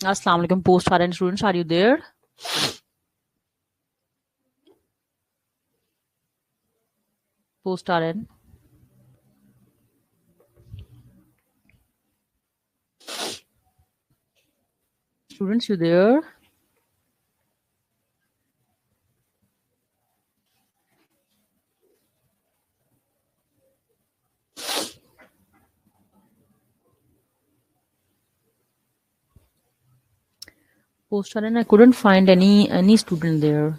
Assalamu alaikum, post RN students, are you there? Post RN. Students, you there? Post RN, I couldn't find any student there.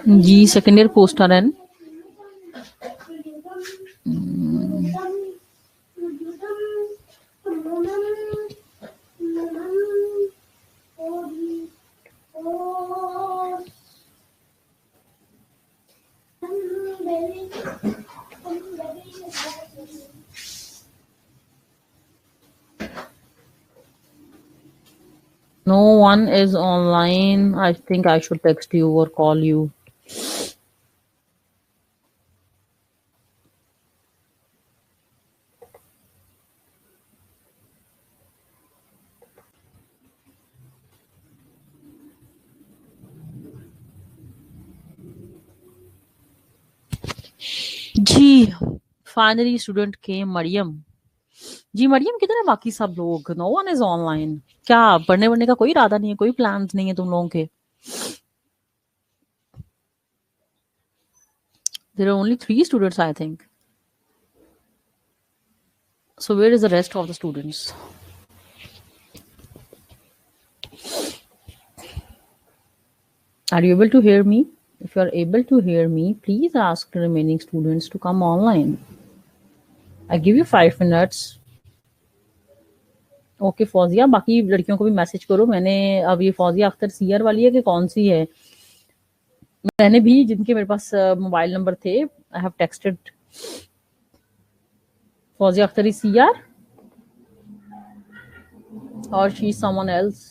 जी second year post RN. No one is online. I think I should text you or call you. जी finally student came. Mariam ji, Mariam किधर है बाकी सब लोग? No one is online. क्या पढ़ने वढ़ने का कोई इरादा नहीं है, कोई प्लान्स नहीं है तुम लोगों के? There are only 3 students, I think. So where is the rest of the students? Are you able to hear me? If you are able to hear me, please ask the remaining students to come online. I give you 5 minutes. Okay Fauzia, बाकी लड़कियों को भी message करो. मैंने अब ये Fauzia Akhtar CR वाली है कि कौन सी है, मैंने भी जिनके मेरे पास मोबाइल नंबर थे, I have texted. Fauzia Akhtar is CR और शी इज समवन एल्स.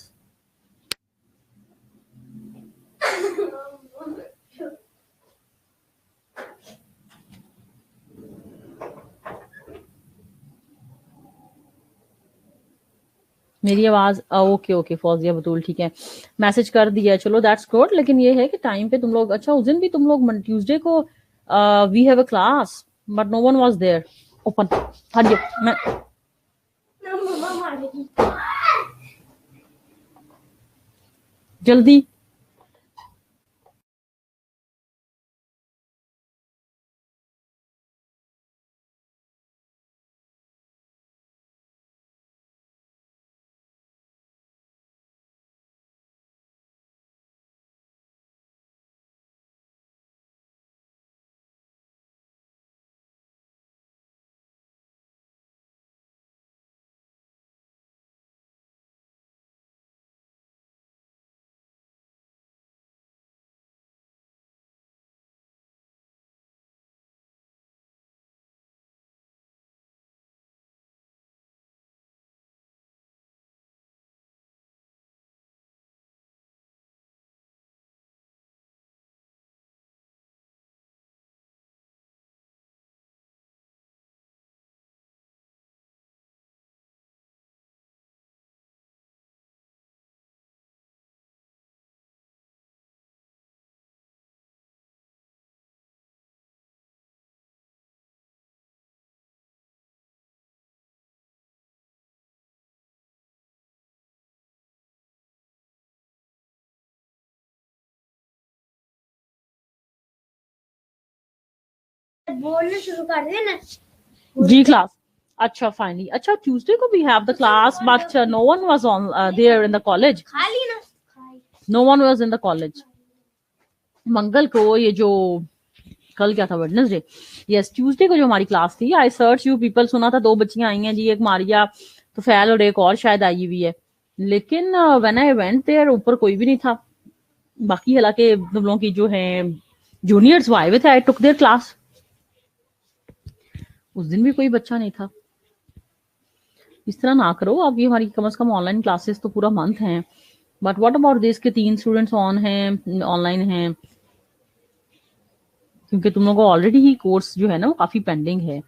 मेरी आवाज ओके ओके फौजिया बतूल ठीक है, मैसेज कर दिया. चलो दैट्स गुड. लेकिन ये है कि टाइम पे तुम लोग, अच्छा उस दिन भी तुम लोग ट्यूसडे को we have a class but no one was there. Open हटिए, मैं जल्दी. बोलना शुरू कर देना जी. क्लास अच्छा फाइनली, अच्छा ट्यूसडे को we have the class but no one was on there in the college. No one was in the college. मंगल को ये जो कल क्या था, वेडनेसडे, यस ट्यूसडे को जो हमारी क्लास थी, आई सर्च यू पीपल, सुना था 2 बच्चियां आई हैं जी, एक मारिया तो फैल और एक और शायद आई हुई है. लेकिन व्हेन आई वेंट देयर ऊपर कोई भी नहीं था. बाकी हालांकि तुम लोगों की जो है juniors, why? With I took their class. उस दिन भी कोई बच्चा नहीं था. इस तरह ना करो आप. ये हमारी कम से कम ऑनलाइन क्लासेस तो पूरा मंथ हैं. बट व्हाट अबाउट दिस के 3 स्टूडेंट्स ऑनलाइन हैं, क्योंकि तुम लोगों को ऑलरेडी ही कोर्स जो है ना वो काफी पेंडिंग है.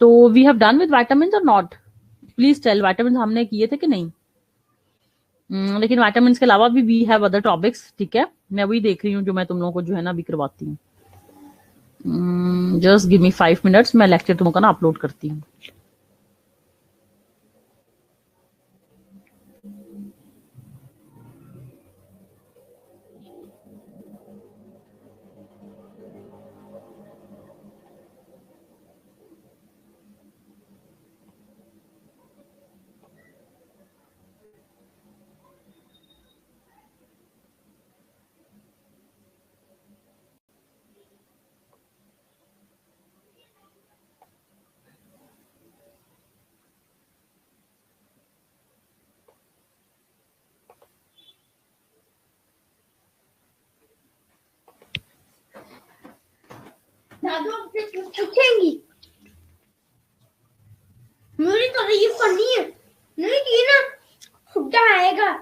तो we have done with vitamin और नॉट? Please tell. विटामिन हमने किए थे कि नहीं? लेकिन विटामिन के अलावा भी वी हैव अदर टॉपिक्स. ठीक है, मैं वही देख रही हूँ जो मैं तुम लोगों को जो है ना अभी करवाती हूँ. Just give me 5 minutes. मैं लेक्चर तुम लोगों का ना अपलोड करती हूँ. पूछेंगी मेरी तारीफ करनी है, नहीं की ना खुदा आएगा.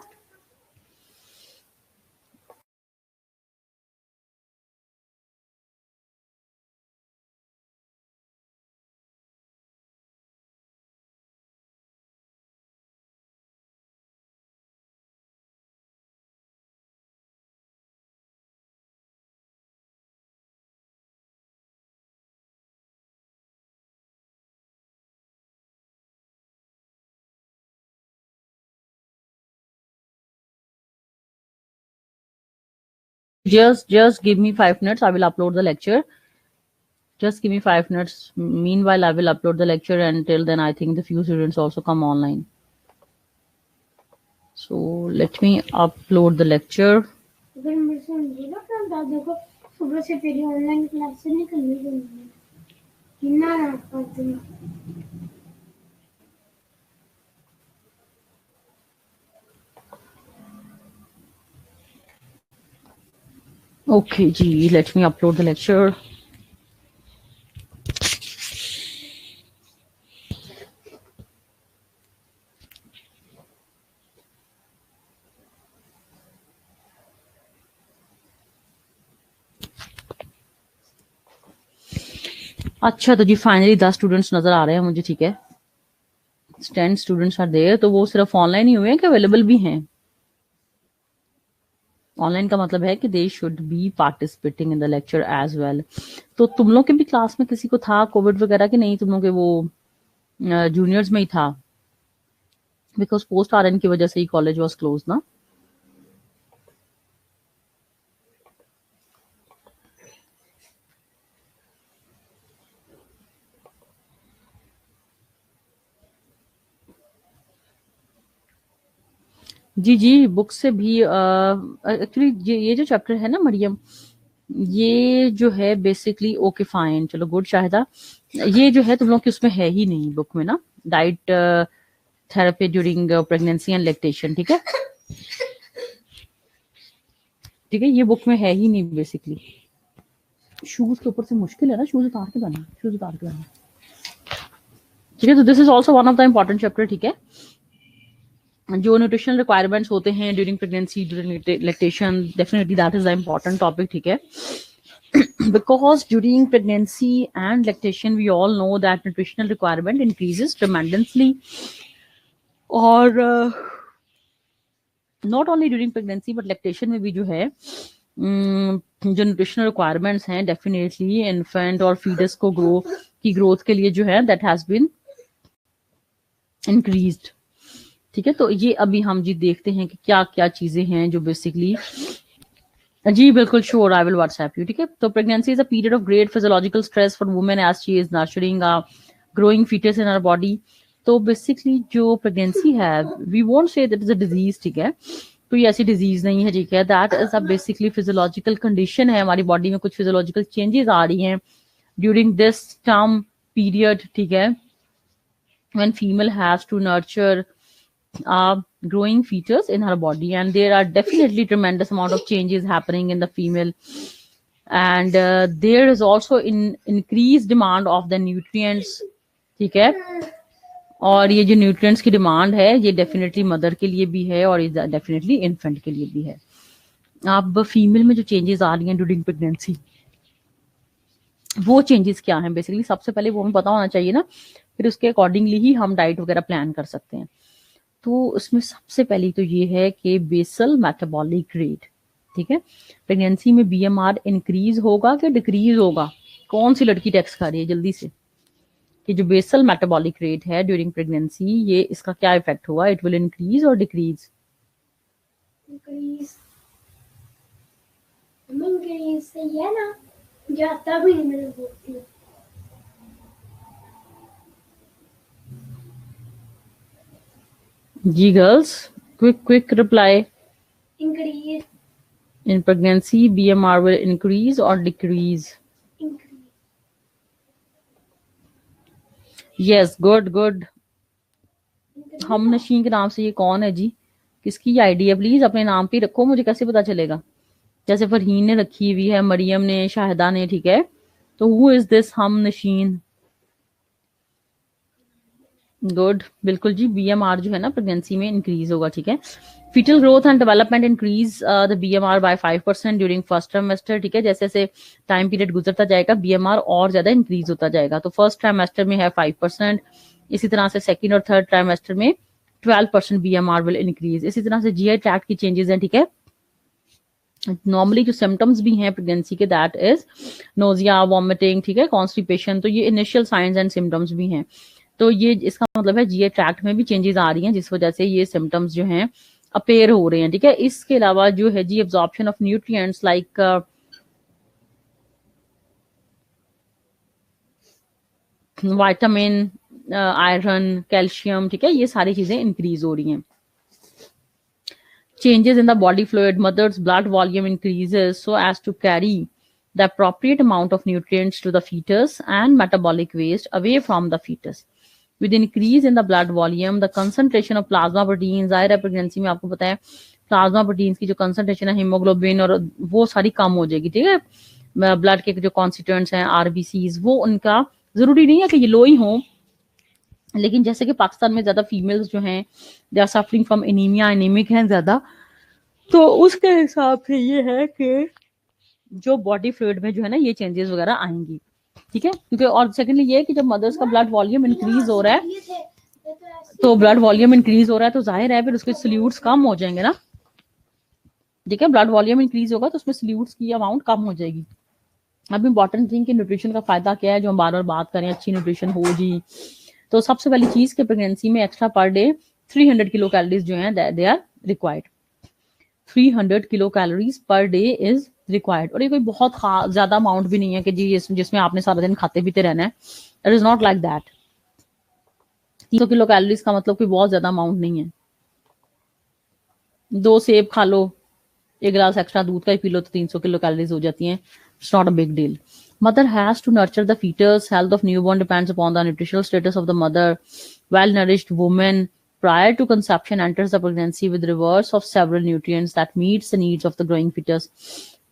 Just give me 5 minutes. I will upload the lecture. Just give me 5 minutes. Meanwhile, I will upload the lecture. Until then, I think the few students also come online. So let me upload the lecture. अगर मेरे से मिलेगा तो दादा को सुबह से तेरी ऑनलाइन क्लास से निकलने देंगे. कितना ना करते हैं. Okay, gee, let me upload the lecture. अच्छा तो जी फाइनली 10 स्टूडेंट्स नजर आ रहे हैं मुझे. ठीक है, 10 स्टूडेंट्स आर देयर. तो वो सिर्फ ऑनलाइन ही हुए हैं कि अवेलेबल भी हैं? ऑनलाइन का मतलब है कि they should be participating in the lecture as well. तो तुम लोग के भी क्लास में किसी को था कोविड वगैरह कि नहीं? तुम लोग के वो जूनियर्स में ही था? बिकॉज पोस्ट आरएन की वजह से ही कॉलेज वाज क्लोज ना. जी जी, बुक से भी एक्चुअली ये जो चैप्टर है ना मरियम, ये जो है बेसिकली ओके फाइन, चलो गुड शाहिदा. ये जो है तुम लोग की उसमें है ही नहीं बुक में ना, diet therapy during pregnancy and lactation. ठीक है, ठीक है, ये बुक में है ही नहीं बेसिकली. शूज के ऊपर से मुश्किल है ना, शूज उतार के बना, शूज उतार के बना. ठीक है, तो this is also one of the important chapter. ठीक है, जो न्यूट्रिशनल रिक्वायरमेंट्स होते हैं during pregnancy during lactation, definitely that is the important topic. ठीक है, because during pregnancy and lactation we all know that nutritional requirement increases tremendously. और not only during pregnancy but lactation में भी जो है जो न्यूट्रिशनल रिक्वायरमेंट्स हैं definitely infant और फीटस को ग्रोथ के लिए जो है दैट हैज बीन इंक्रीज्ड. ठीक है, तो ये अभी हम जी देखते हैं कि क्या क्या चीजें हैं जो बेसिकली. जी बिल्कुल sure, I will WhatsApp you. ठीक है, तो pregnancy is a period of great physiological stress for women as she is nurturing a growing fetus in her body. तो बेसिकली जो प्रेगनेंसी है we won't say that is a disease. ठीक है, कोई ऐसी डिजीज नहीं है. ठीक है, that is a basically physiological condition है. हमारी बॉडी में कुछ फिजियोलॉजिकल चेंजेस आ रही हैं ड्यूरिंग दिस टर्म पीरियड. ठीक है, when female has to nurture growing fetus in her body, and there are definitely tremendous amount of changes happening in the female and there is also increase demand of the nutrients, ठीक है। और ये जो nutrients की demand है ये definitely mother के लिए भी है और डेफिनेटली इन्फेंट के लिए भी है। अब फीमेल में जो चेंजेस आ रही हैं ड्यूरिंग प्रेगनेंसी, वो चेंजेस क्या हैं? बेसिकली सबसे पहले वो हमें पता होना चाहिए ना, फिर उसके अकॉर्डिंगली ही हम डाइट वगैरह प्लान कर सकते हैं। तो उसमें सबसे पहली तो ये है कि बेसल मेटाबॉलिक रेट, ठीक है। प्रेगनेंसी में बीएमआर इंक्रीज होगा कि डिक्रीज होगा? कौन सी लड़की टेक्स्ट खा रही है जल्दी से? कि जो बेसल मेटाबॉलिक रेट है ड्यूरिंग प्रेगनेंसी, ये इसका क्या इफेक्ट होगा? इट विल इंक्रीज और डिक्रीज? इंक्रीज सही है ना, जाता भी नहीं मेरे बोलती हूँ। जी girls, quick reply. Increase. In pregnancy, BMR will increase or decrease? Yes, good. हम नशीन के नाम से ये कौन है जी? किसकी आईडी है? प्लीज अपने नाम पे रखो, मुझे कैसे पता चलेगा? जैसे फरहीन ने रखी हुई है, मरियम ने, शाहिदा ने, ठीक है। तो हु इज दिस हम नशीन? गुड, बिल्कुल जी। बीएमआर जो है ना प्रेगनेंसी में इंक्रीज होगा, ठीक है। Fetal growth and development increase the BMR by 5% during first trimester, ठीक है। जैसे जैसे टाइम पीरियड गुजरता जाएगा बीएमआर और ज्यादा इंक्रीज होता जाएगा। तो फर्स्ट ट्राइमेस्टर में है 5%, इसी तरह से सेकंड और थर्ड ट्राइमेस्टर में 12% बीएमआर विल इंक्रीज। इसी तरह से जीआई ट्रैक्ट की चेंजेस हैं, ठीक है। नॉर्मली जो सिम्टम्स भी हैं प्रेगनेंसी के, दैट इज नोजिया, वॉमिटिंग, ठीक है, कॉन्स्टिपेशन। तो ये इनिशियल साइंस एंड सिम्टम्स भी हैं। तो ये इसका मतलब है जीआई ट्रैक्ट में भी चेंजेस आ रही हैं, जिस वजह से ये सिम्टम्स जो हैं अपेयर हो रहे हैं, ठीक है। इसके अलावा जो है जी absorption of nutrients like vitamin, iron, calcium, ठीक है, ये सारी चीजें इंक्रीज हो रही हैं। Changes in the body fluid, mother's blood volume increases so as to carry the appropriate amount of nutrients to the fetus and metabolic waste away from the fetus. With increase in the blood volume, the concentration of plasma proteins, जाहिर है pregnancy में आपको पता है plasma proteins की जो concentration है haemoglobin और वो सारी कम हो जाएगी, ठीक है। ब्लड के जो कॉन्स्टिट्यूएंट्स हैं आरबीसीज, वो उनका जरूरी नहीं है कि ये लो ही हो, लेकिन जैसे कि पाकिस्तान में ज्यादा फीमेल्स जो हैं they are suffering from anaemia, anaemic हैं ज्यादा, तो उसके हिसाब से ये है कि जो बॉडी फ्लूइड में जो है ना ये चेंजेस वगैरह आएंगी, ठीक है। क्योंकि और सेकेंडली ये है कि जब मदर्स का ब्लड वॉल्यूम इंक्रीज हो रहा है, तो ब्लड वॉल्यूम इंक्रीज हो रहा है तो जाहिर है फिर उसके सल्यूट्स कम हो जाएंगे ना, ठीक है। ब्लड वॉल्यूम इंक्रीज होगा तो उसमें सल्यूट्स की अमाउंट कम हो जाएगी। अब इम्पॉर्टेंट थिंग कि न्यूट्रिशन का फायदा क्या है, जो हम बार बार बात करें, अच्छी न्यूट्रिशन हो जी। तो सबसे पहली चीज कि प्रेगनेंसी में extra per day 300 kilo calories जो हैं they are required. 300 kilo calories per day is required. और ये कोई बहुत ज्यादा अमाउंट भी नहीं है कि जी जिसमें आपने सारा दिन खाते पीते रहना है। It is not like that. 300 kilo calories का मतलब कोई बहुत ज्यादा अमाउंट नहीं है। 2 सेब खा लो, 1 गिलास एक्स्ट्रा दूध का ही पी लो तो 300 किलो कैलोरीज हो जाती हैं। It's not a big deal. Mother has to nurture the fetus. Health of newborn depends upon the nutritional status of the mother. Well-nourished woman prior to conception enters the pregnancy with reverse of several nutrients that meets the needs of the growing fetus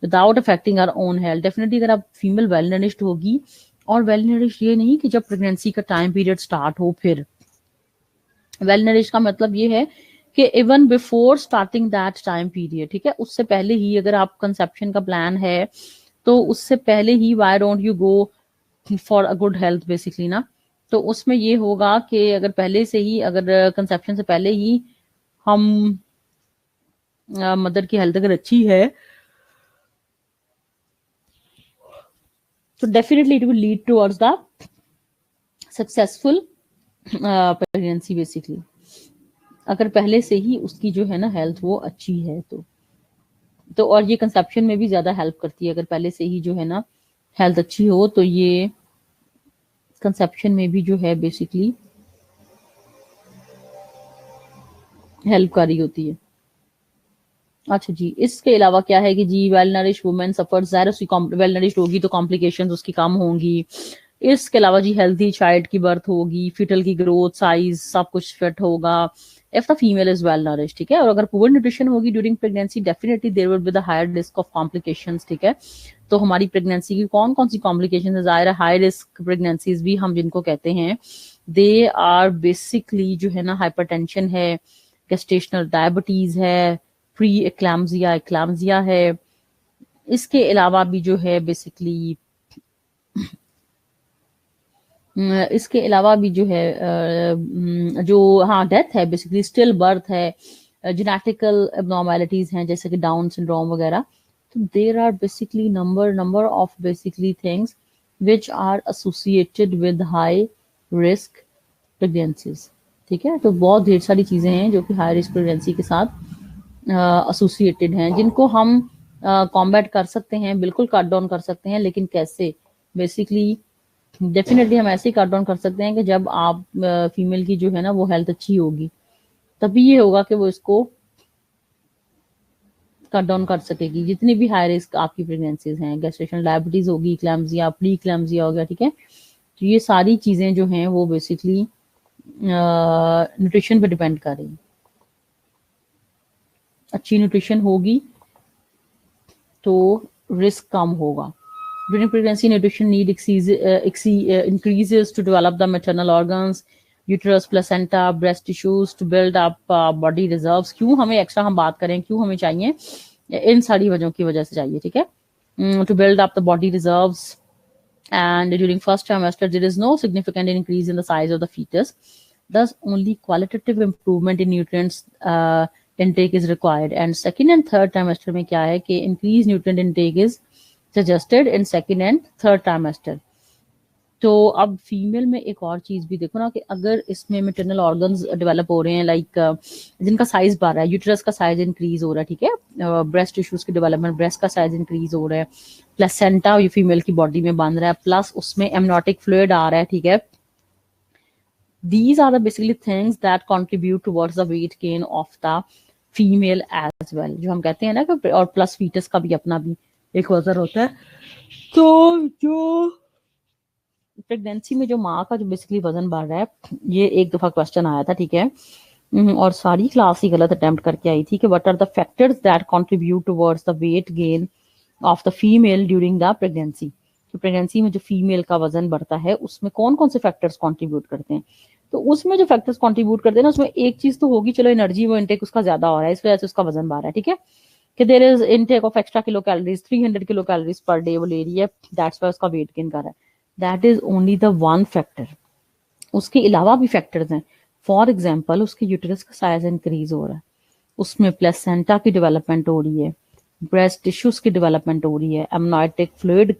without affecting her own health. Definitely अगर आप female well nourished होगी, और well nourished ये नहीं कि जब pregnancy का time period start हो फिर, वेल नरिश्ड का मतलब ये है कि even before starting that time period, ठीक है, उससे पहले ही अगर आप कंसेप्शन का प्लान है तो उससे पहले ही why don't you go for a good health basically ना। तो उसमें ये होगा कि अगर पहले से ही, अगर कंसेप्शन से पहले ही हम मदर की हेल्थ अगर अच्छी है तो definitely it will lead towards the successful pregnancy basically, अगर पहले से ही उसकी जो है ना हेल्थ वो अच्छी है तो और ये कंसेप्शन में भी ज्यादा हेल्प करती है। अगर पहले से ही जो है ना हेल्थ अच्छी हो तो ये कंसेप्शन में भी जो है बेसिकली हेल्प कर रही होती है। अच्छा जी, इसके अलावा क्या है कि जी वेल नरिश वुमेन सफर्स, ज़ाहिर उसकी वेल नरिश्ड होगी तो कॉम्प्लिकेशंस उसकी कम होंगी, इसके अलावा जी हेल्थी चाइल्ड की बर्थ होगी, फीटल की ग्रोथ साइज सब कुछ फिट होगा if the female is well nourish, ठीक है। और अगर पुअर न्यूट्रिशन होगी during pregnancy, definitely there will be the higher risk of complications, ठीक है। तो हमारी प्रेगनेंसी की कौन कौन सी कॉम्प्लिकेशन है, जाहिर है हाई रिस्क प्रेगनेंसीज भी हम जिनको कहते हैं, दे आर बेसिकली जो है ना हाइपरटेंशन है, गेस्टेशनल डायबिटीज है, प्री एक्लैम्सिया एक्लैम्सिया है। इसके अलावा भी जो है बेसिकली इसके अलावा भी जो है जो हाँ डेथ है, बेसिकली स्टिल बर्थ है, जेनेटिकल एबनॉर्मेलिटीज हैं जैसे कि डाउन सिंड्रोम वगैरह। तो there are basically number of basically things which are associated with high risk pregnancies, ठीक है। तो बहुत ढेर सारी चीजें हैं जो कि हाई रिस्क प्रेगनेंसी के साथ एसोसिएटेड हैं, जिनको हम कॉम्बैट कर सकते हैं, बिल्कुल कट डाउन कर सकते हैं। लेकिन कैसे? बेसिकली डेफिनेटली हम ऐसे ही कट डाउन कर सकते हैं कि जब आप फीमेल की जो है ना वो हेल्थ अच्छी होगी, तभी ये होगा कि वो इसको कट डाउन कर सकेगी। जितनी भी हाई रिस्क आपकी प्रेगनेंसीज हैं, गेस्टेशनल डायबिटीज होगी, क्लैम्सिया, प्री क्लैम्सिया हो गया, ठीक है। तो ये सारी चीजें जो हैं वो बेसिकली न्यूट्रिशन पे डिपेंड कर रही हैं। अच्छी न्यूट्रिशन होगी तो रिस्क कम होगा। During pregnancy, nutrition need increases to develop the maternal organs, uterus, placenta, breast tissues to build up body reserves. क्यों हमें एक्स्ट्रा हम बात करें, क्यों हमें चाहिए? इन सारी वजहों की वजह से चाहिए, ठीक है। To build up the body reserves, and during first trimester there is no significant increase in the size of the fetus. Thus, only qualitative improvement in nutrients intake is required. And second and third trimester में क्या है कि increased nutrient intake is suggested in second and third trimester. तो अब female में एक और चीज भी देखो ना कि अगर इसमें मेटरनल ऑर्गन्स डेवलप हो रहे हैं, लाइक जिनका साइज बढ़ रहा है, यूट्रस का साइज इंक्रीज हो रहा है, ठीक है, ब्रेस्ट टिश्यूज की डेवलपमेंट, ब्रेस्ट का साइज इंक्रीज हो रहा है, प्लेसेंटा ये फीमेल की बॉडी में बन रहा है, प्लस उसमें एमनोटिक फ्लूइड आ रहा है, ठीक है। These are the basically things that contribute towards the weight gain of the female as well. जो हम कहते हैं ना कि और प्लस फीटस का भी अपना भी एक वजन होता है। तो जो प्रेगनेंसी में जो माँ का जो बेसिकली वजन बढ़ रहा है, ये एक दफा क्वेश्चन आया था, ठीक है। और सारी क्लास ही गलत अटेम्प्ट करके आई थी कि what are the factors that contribute towards the weight gain of the female during the pregnancy. तो प्रेगनेंसी में जो फीमेल का वजन बढ़ता है उसमें कौन कौन से फैक्टर्स कंट्रीब्यूट करते हैं? तो उसमें जो फैक्टर्स कंट्रीब्यूट करते हैं ना, उसमें एक चीज तो होगी, चलो एनर्जी वो इनटेक उसका ज्यादा हो रहा है, इस वजह से उसका वजन बढ़ रहा है, ठीक है। कि there is intake of extra kilo calories, 300 kilo calories per day वो ले रही है, दैट्स वाई उसका वेट गेन कर रहा है। That is only the one factor. उसके अलावा भी फैक्टर्स हैं। फॉर एग्जाम्पल, उसके यूट्रस का साइज इंक्रीज हो रहा है, उसमें प्लेसेंटा की डेवलपमेंट हो रही है, ब्रेस्ट टिश्यूज की डेवलपमेंट हो रही है, एमनाइटिक फ्लूइड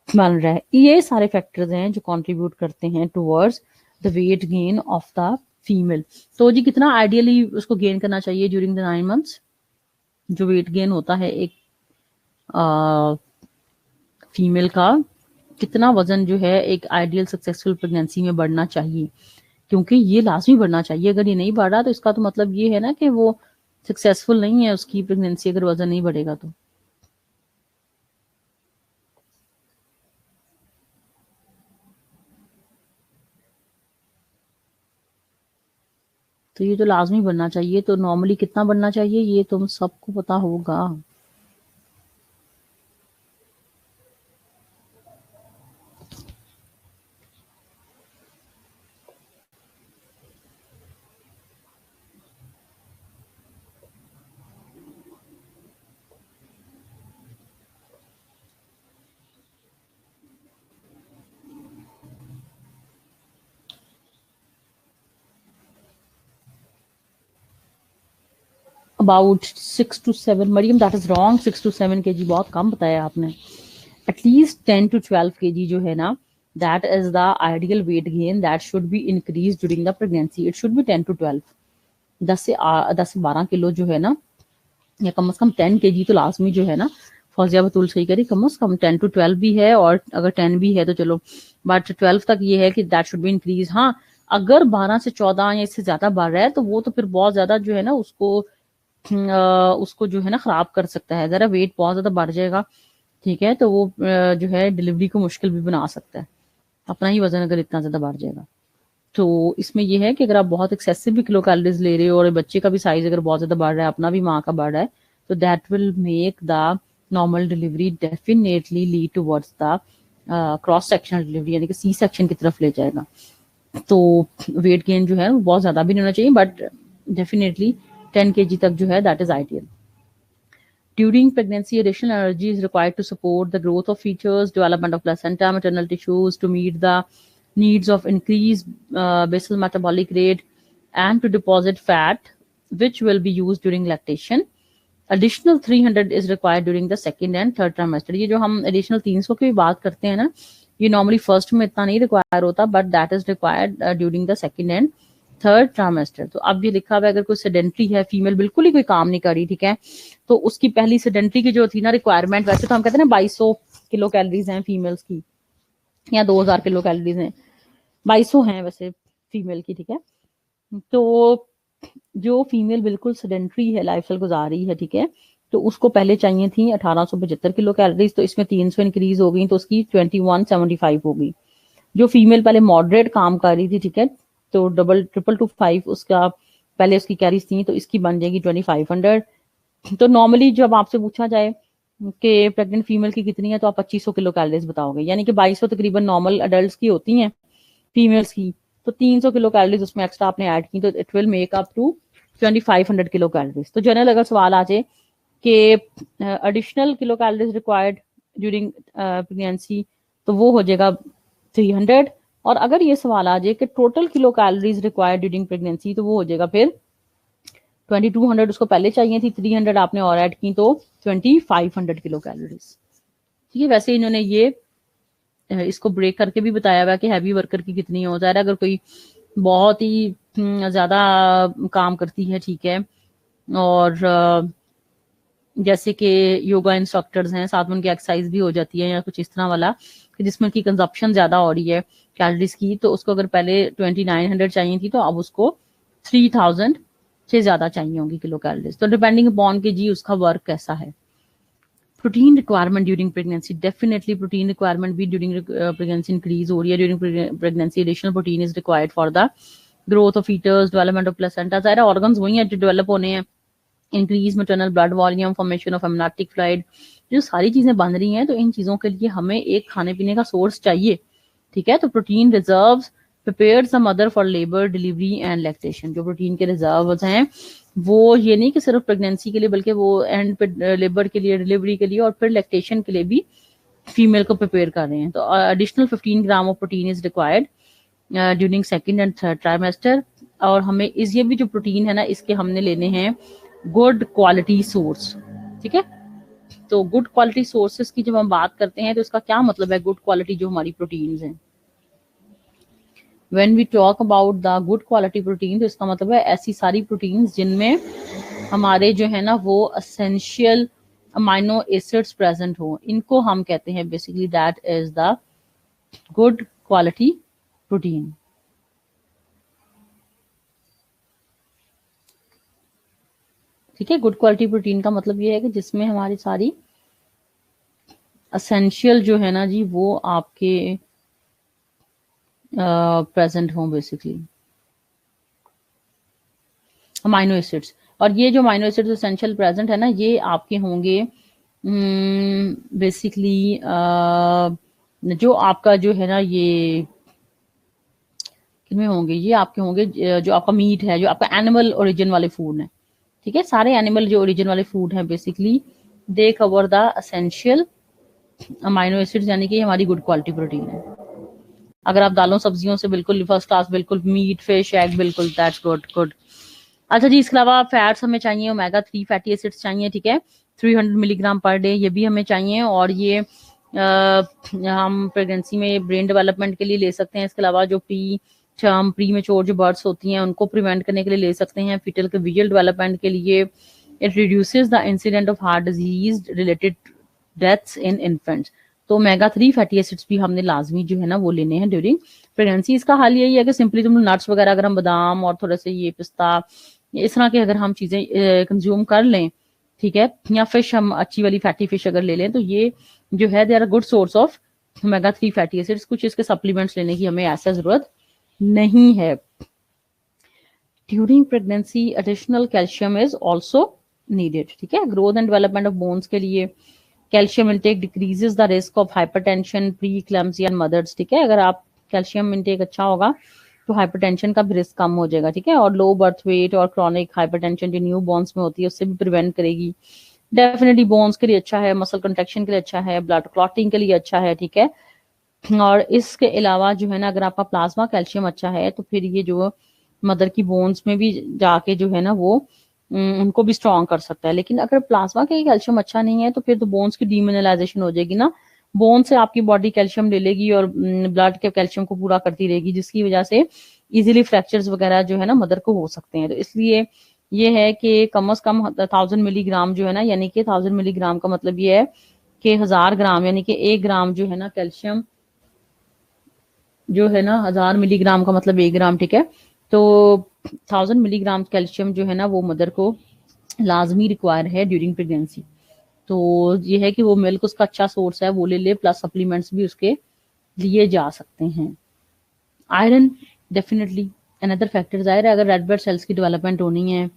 बन रहा है। ये सारे फैक्टर्स हैं जो कंट्रीब्यूट करते हैं towards the weight gain of the female. तो जी कितना आइडियली उसको गेन करना चाहिए ड्यूरिंग द 9 मंथ्स? जो वेट गेन होता है एक फीमेल का, कितना वजन जो है एक आइडियल सक्सेसफुल प्रेगनेंसी में बढ़ना चाहिए? क्योंकि ये लाजमी बढ़ना चाहिए। अगर ये नहीं बढ़ रहा तो इसका तो मतलब ये है ना कि वो सक्सेसफुल नहीं है उसकी प्रेगनेंसी, अगर वजन नहीं बढ़ेगा तो ये तो लाजमी बढ़ना चाहिए। तो नॉर्मली कितना बढ़ना चाहिए ये तुम सबको पता होगा। About 6 to 7, Mariam that is wrong. 6 to 7 kg बहुत कम बताया आपने। एटलीस्ट 10 to 12 kg जो है ना, that is the ideal weight gain that should be increase during the pregnancy. It should be 10 to 12। 10 से 12 किलो जो है ना, या कम से कम 10 kg तो लाजमी जो है ना, फौजिया बतूल सही करी, कम से कम 10 to 12 भी है, और अगर 10 भी है तो चलो, बट 12 तक ये है कि दैट शुड बी इंक्रीज। हाँ, अगर 12 से 14 या इससे ज्यादा बढ़ रहा है तो वो तो फिर बहुत ज्यादा जो है ना उसको जो है ना खराब कर सकता है। जरा वेट बहुत ज्यादा बढ़ जाएगा, ठीक है, तो वो जो है डिलीवरी को मुश्किल भी बना सकता है। अपना ही वजन अगर इतना ज्यादा बढ़ जाएगा। तो इसमें ये है कि अगर आप बहुत एक्सेसिव भी किलो कैलोरीज ले रहे हो और बच्चे का भी साइज अगर बहुत ज्यादा बढ़ रहा है, अपना भी माँ का बढ़ रहा है, तो that will make the normal delivery definitely lead towards the cross sectional delivery, यानी कि सी सेक्शन की तरफ ले जाएगा। तो वेट गेन जो है वो बहुत ज्यादा भी नहीं होना चाहिए, बट डेफिनेटली 10 kg तक जो है that is ideal. During pregnancy, additional energy is required to support the growth of features, development of placenta, maternal tissues, to meet the needs of increased basal metabolic rate, and to deposit fat, which will be used during lactation. Additional 300 is required during the second and third trimester. ये जो हम additional 300 की बात करते हैं ना, ये normally first में इतना नहीं require होता, but that is required during the second and third trimester. तो अब ये लिखा हुआ है अगर कोई सेडेंट्री है, फीमेल बिल्कुल ही कोई काम नहीं कर रही, ठीक है, तो उसकी पहली सेडेंट्री की जो थी ना रिक्वायरमेंट, वैसे तो हम कहते हैं ना 2200 किलो कैलोरीज हैं फीमेल्स की, या 2000 किलो कैलोरीज हैं, 2200 हैं वैसे फीमेल की, ठीक है। तो जो फीमेल बिल्कुल सेडेंट्री है, लाइफस्टाइल गुजार रही है, ठीक है, तो उसको पहले चाहिए थी 1875 किलो कैलोरीज, तो इसमें 300 इंक्रीज हो गई, तो उसकी 2175 हो गई। जो फीमेल पहले मॉडरेट काम कर रही थी, ठीक है, तो 2225 उसका पहले उसकी कैरीज थी, तो इसकी बन जाएगी 2500। तो नॉर्मली जब आपसे पूछा जाए कि प्रेग्नेंट फीमेल की कितनी है, तो आप 2500 किलो कैलोरीज बताओगे, यानी कि 2200 तकरीबन नॉर्मल अडल्ट की होती हैं फीमेल्स की, तो 300 किलो कैलोरीज उसमें एक्स्ट्रा आपने ऐड की, तो it will make up to 2500 kilo calories. तो जनरल अगर सवाल आ जाए कि additional kilo calories required during pregnancy, तो वो हो जाएगा 300। और अगर ये सवाल आ जाए कि total kilo calories required during pregnancy, तो वो हो जाएगा फिर 2200, उसको पहले चाहिए थी, 300 आपने और ऐड की, तो 2500 किलो कैलोरीज। ठीक है, वैसे इन्होंने ये इसको ब्रेक करके भी बताया हुआ कि हैवी वर्कर की कितनी हो जा रहा है। अगर कोई बहुत ही ज्यादा काम करती है, ठीक है, और जैसे कि योगा इंस्ट्रक्टर्स हैं, साथ में उनकी एक्सरसाइज भी हो जाती है या कुछ इस तरह वाला, कि जिसमें उनकी कंजप्शन ज्यादा हो रही है कैलोरीज की, तो उसको अगर पहले 2900 चाहिए थी, तो अब उसको 3000 से ज्यादा चाहिए होंगी किलो कैलोरीज। तो डिपेंडिंग अपॉन के जी उसका वर्क कैसा है। Protein requirement during pregnancy, definitely protein requirement भी ड्यूरिंग प्रेगनेंसी इंक्रीज हो रही है। During pregnancy additional protein is required for the growth of foetus, development of placenta, सारे ऑर्गन्स वही हैं जो डेवलप होने हैं, increase maternal blood volume, formation of amniotic fluid, जो सारी चीजें बन रही हैं, तो इन चीजों के लिए हमें एक खाने पीने का सोर्स चाहिए, ठीक है। तो protein reserves prepares the mother for labour, delivery and lactation. जो प्रोटीन के रिजर्व्स हैं वो ये नहीं कि सिर्फ प्रेगनेंसी के लिए, बल्कि वो एंड पे लेबर के लिए, डिलीवरी के लिए और फिर लैक्टेशन के लिए भी फीमेल को प्रिपेयर कर रहे हैं। तो additional 15 gram of protein is required during second and third trimester. और हमें ये भी जो प्रोटीन है ना, इसके हमने लेने हैं गुड क्वालिटी सोर्स, ठीक है। तो गुड क्वालिटी सोर्सेस की जब हम बात करते हैं, तो इसका क्या मतलब है गुड क्वालिटी जो हमारी प्रोटीन्स हैं। When we talk about the good quality protein, तो इसका मतलब है ऐसी सारी प्रोटीन्स जिनमें हमारे जो है ना वो असेंशियल अमाइनो एसिड्स प्रेजेंट हो, इनको हम कहते हैं basically that is the good quality protein. ठीक है, गुड क्वालिटी प्रोटीन का मतलब ये है कि जिसमें हमारी सारी असेंशियल जो है ना जी वो आपके प्रेजेंट हो, बेसिकली अमाइनो एसिड्स। और ये जो अमाइनो एसिड्स एसेंशियल प्रेजेंट है ना, ये आपके होंगे बेसिकली जो आपका जो है ना ये किनमें होंगे, ये आपके होंगे जो आपका मीट है, जो आपका एनिमल ओरिजिन वाले फूड है, ठीक है। सारे एनिमल जो ओरिजिन वाले फूड हैं basically they cover the essential amino acids, यानी कि हमारी गुड क्वालिटी प्रोटीन है। अगर आप दालों सब्जियों से बिल्कुल फर्स्ट क्लास, बिल्कुल मीट फिश एग, बिल्कुल दैट्स गुड गुड। अच्छा जी, इसके अलावा फैट्स हमें चाहिए, ओमेगा 3 फैटी एसिड्स चाहिए, ठीक है, 300 मिलीग्राम पर डे, ये भी हमें चाहिए। और ये हम प्रेगनेंसी में ब्रेन डेवलपमेंट के लिए ले सकते हैं। इसके अलावा जो प्री मेच्योर जो बर्ड्स होती हैं उनको प्रिवेंट करने के लिए ले सकते हैं। फीटल के विजुअल डेवलपमेंट के लिए it reduces the incident of heart disease related deaths in infants. तो ओमेगा 3 फैटी एसिड्स भी हमने लाजमी जो है ना वो लेने हैं ड्यूरिंग प्रेगनेंसी। इसका हाल यही है कि सिंपली तुम नट्स वगैरह अगर हम बादाम और थोड़ा से ये पिस्ता इस तरह के अगर हम चीजें कंज्यूम कर लें, ठीक है, या फिश हम अच्छी वाली फैटी फिश अगर ले लें, तो ये जो है they are good source of omega 3 fatty acids, कुछ इसके सप्लीमेंट्स लेने की हमें ऐसा जरूरत नहीं है। During pregnancy additional calcium is also needed, ठीक है। Growth and development of bones के लिए calcium intake decreases the risk of hypertension, pre eclampsia and mothers, ठीक है। अगर आप कैल्शियम इंटेक अच्छा होगा तो हाइपरटेंशन का भी रिस्क कम हो जाएगा, ठीक है। और लो बर्थ वेट और क्रॉनिक हाइपरटेंशन जो न्यू बॉर्न्स में होती है उससे भी प्रिवेंट करेगी। डेफिनेटली बोन्स के लिए अच्छा है, मसल कंट्रैक्शन के लिए अच्छा है, ब्लड क्लॉटिंग के लिए अच्छा है, ठीक है। और इसके अलावा जो है ना, अगर आपका प्लाज्मा कैल्शियम अच्छा है तो फिर ये जो मदर की बोन्स में भी जाके जो है ना वो उनको भी स्ट्रॉन्ग कर सकता है। लेकिन अगर प्लाज्मा का कैल्शियम अच्छा नहीं है तो फिर तो बोन्स की डीमिनरलाइजेशन हो जाएगी ना, बोन से आपकी बॉडी कैल्शियम ले लेगी और ब्लड के कैल्शियम को पूरा करती रहेगी, जिसकी वजह से इजीली फ्रैक्चर्स वगैरह जो है ना मदर को हो सकते हैं। तो इसलिए ये है कि कम से कम 1000 मिलीग्राम जो है ना, यानी कि 1000 मिलीग्राम का मतलब ये है कि 1000 ग्राम यानी कि 1 ग्राम जो है ना कैल्शियम जो है ना, 1000 मिलीग्राम का मतलब 1 ग्राम, ठीक है। तो 1000 मिलीग्राम कैल्शियम जो है ना वो मदर को लाजमी रिक्वायर है ड्यूरिंग प्रेगनेंसी। तो ये है कि वो मिल्क उसका अच्छा सोर्स है, वो ले ले, प्लस सप्लीमेंट्स भी उसके लिए जा सकते हैं। आयरन डेफिनेटली अनदर फैक्टर, जाहिर है अगर रेड ब्लड सेल्स की डेवलपमेंट होनी है,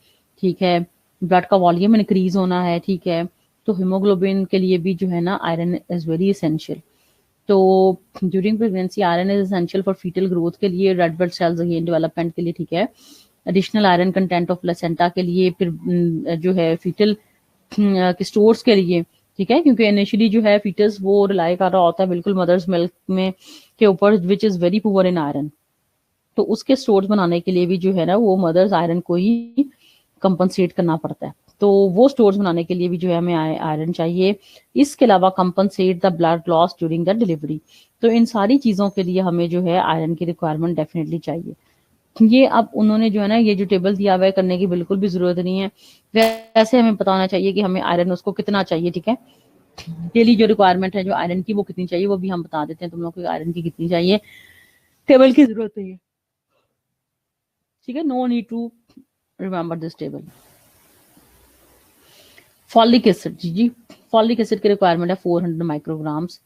ठीक है, ब्लड का वॉल्यूम इंक्रीज होना है, ठीक है, तो हीमोग्लोबिन के लिए भी जो है ना आयरन इज वेरी एसेंशियल। तो during pregnancy iron is essential for fetal growth के लिए, red blood cells again development के लिए, ठीक है। Additional iron content of placenta के लिए, फिर जो है फीटल के स्टोर्स के लिए, ठीक है, क्योंकि इनिशियली जो है फीटस वो रिलाई कर रहा होता है बिल्कुल मदर्स मिल्क में के ऊपर, which is very poor in iron. तो उसके स्टोर्स बनाने के लिए भी जो है ना वो मदर्स आयरन को ही कंपनसेट करना पड़ता है। तो वो स्टोर्स बनाने के लिए भी जो है हमें आयरन चाहिए। इसके अलावा compensate the blood loss during the delivery. तो इन सारी चीजों के लिए हमें जो है आयरन की रिक्वायरमेंट डेफिनेटली चाहिए। ये अब उन्होंने जो है ना ये जो टेबल दिया हुआ है करने की बिल्कुल भी जरूरत नहीं है। वैसे हमें पता होना चाहिए कि हमें आयरन उसको कितना चाहिए, ठीक है। डेली जो रिक्वायरमेंट है जो आयरन की वो कितनी चाहिए वो भी हम बता देते हैं तुम लोग को, आयरन की कितनी चाहिए, टेबल की जरूरत नहीं है, ठीक है। No need to remember this table. Folic acid, जी फॉलिक एसिड की रिक्वायरमेंट है 400 micrograms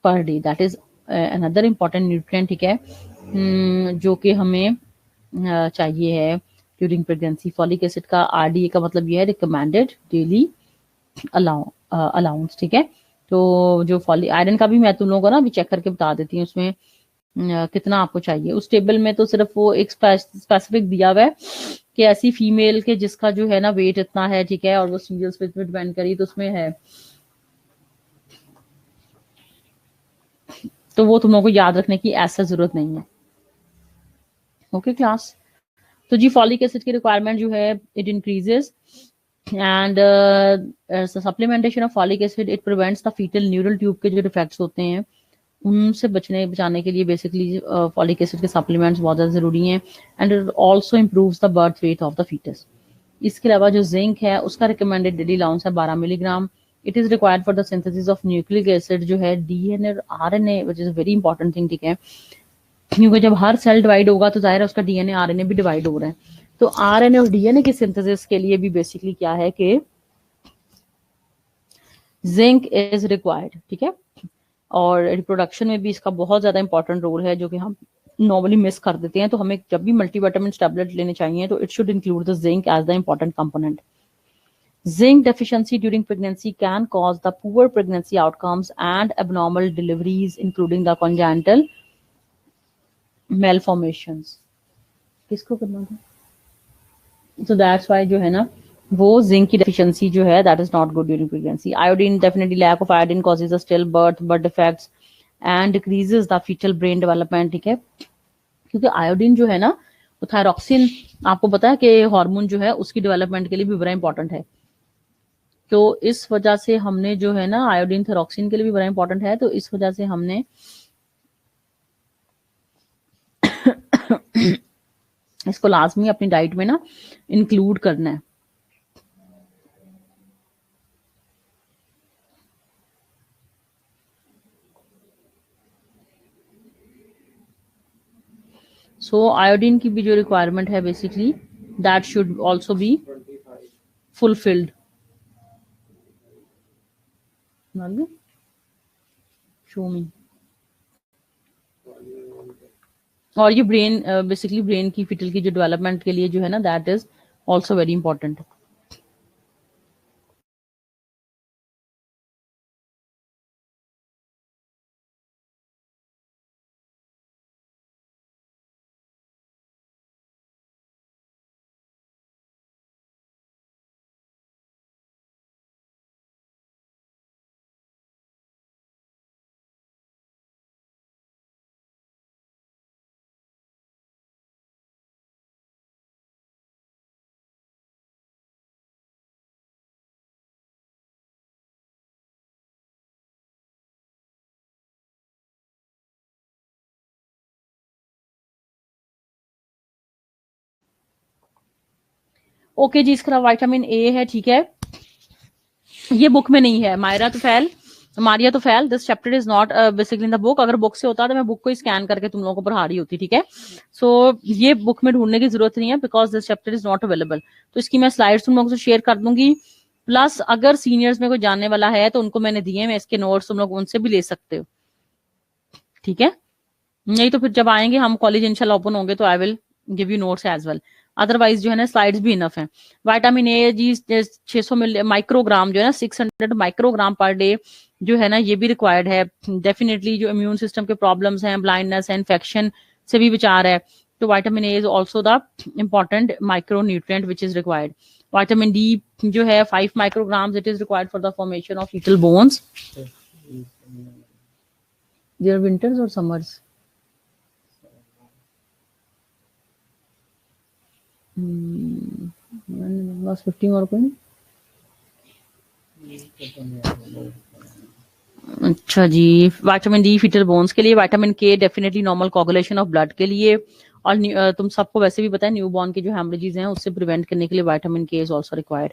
per day, that is another important nutrient, ठीक है, जो कि हमें चाहिए है ड्यूरिंग प्रेगनेंसी। फॉलिक एसिड का आरडीए का मतलब ये है रिकमेंडेड डेली अलाउंस, ठीक है। तो जो फॉलिक आयरन का भी मैं तुम लोगों को ना अभी चेक करके बता देती हूँ उसमें कितना आपको चाहिए। उस टेबल में तो सिर्फ वो एक स्पेसिफिक दिया हुआ है कि ऐसी फीमेल के जिसका जो है ना वेट इतना है, ठीक है, और वो सीरियल्स पे डिपेंड करी तो उसमें है, तो वो तुम लोगों को याद रखने की ऐसा जरूरत नहीं है। ओके क्लास, तो जी फॉलिक एसिड की रिक्वायरमेंट जो है it increases and supplementation of folic acid it prevents the fetal neural tube के जो डिफेक्ट्स होते हैं उनसे बचाने के लिए बेसिकली फॉलिक एसिड के सप्लीमेंट्स बहुत ज़्यादा ज़रूरी हैं and it also improves the birth weight of the fetus. इसके अलावा जो जिंक है उसका रिकमेंडेड डेली अलाउंस है 12 milligram. It is required for the synthesis of nucleic acid जो है DNA RNA which is very important thing, ठीक है, क्योंकि जब हर सेल डिवाइड होगा तो जाहिर है उसका डीएनए आरएनए भी डिवाइड हो रहा है। तो आरएनए और डीएनए की सिंथेसिस के लिए भी बेसिकली क्या है कि जिंक इज रिक्वायर्ड, ठीक है। और रिप्रोडक्शन में भी इसका बहुत ज्यादा इंपॉर्टेंट रोल है जो कि हम नॉर्मली मिस कर देते हैं। तो हमें जब भी मल्टीविटामिन टैबलेट लेने चाहिए तो it should include the zinc as the important component. Zinc deficiency during pregnancy can cause the poor pregnancy outcomes and abnormal deliveries, including the congenital malformations. किसको करना था? So that's why जो है ना वो जिंक की डेफिशिएंसी जो है that is not good during pregnancy. Iodine definitely lack of iodine causes still birth defects and decreases the fetal brain development, ठीक है, क्योंकि आयोडीन जो है ना वो थायरॉक्सिन आपको पता है कि हार्मोन जो है उसकी डेवलपमेंट के लिए भी बड़ा इंपॉर्टेंट है। तो इस वजह से हमने जो है ना आयोडीन थायरॉक्सिन के लिए भी बड़ा इंपॉर्टेंट है, तो इस वजह से हमने इसको लाजमी अपनी डाइट में ना इंक्लूड करना है। सो आयोडीन की भी जो रिक्वायरमेंट है basically that should also be fulfilled. Show me और ये ब्रेन बेसिकली ब्रेन की फिटल की जो डेवलपमेंट के लिए जो है ना, that is also very important. Okay जी, इसका विटामिन ए है, ठीक है. ये बुक में नहीं है. मायरा तो फैल, मारिया तो फैल, this chapter is not basically in the book. अगर बुक से होता तो मैं बुक को स्कैन करके तुम लोगों को पढ़ा रही होती, ठीक है. सो ये बुक में ढूंढने की जरूरत नहीं है, because this chapter is not available. तो इसकी मैं स्लाइड्स तुम लोगों से शेयर कर दूंगी. प्लस अगर सीनियर्स में कोई जानने वाला है तो उनको मैंने दिए, मैं इसके नोट्स तुम लोग उनसे भी ले सकते हो, ठीक है. नहीं तो फिर जब आएंगे हम कॉलेज इंशाल्लाह ओपन होंगे तो I will give you notes as well. Otherwise जो है ना, स्लाइड्स भी इनफ है. विटामिन ए जी 600 माइक्रोग्राम जो है ना, 600 माइक्रोग्राम पर डे जो है ना, ये भी रिक्वायर्ड है. डेफिनेटली जो इम्यून सिस्टम के प्रॉब्लम्स हैं, ब्लाइंडनेस है, इन्फेक्शन से भी बचा रहा है. तो vitamin A is also the important micro nutrient which is required. Vitamin D जो है 5 micrograms, it is required for the formation of fetal bones. There winters और समर्स. बस 50 और कोई. अच्छा जी, विटामिन डी फीटल बोन्स के लिए. Vitamin K definitely normal coagulation of blood के लिए. और तुम सबको वैसे भी पता है, न्यूबॉर्न के जो हेमरेजेस हैं उससे प्रिवेंट करने के लिए विटामिन के इज आल्सो रिक्वायर्ड.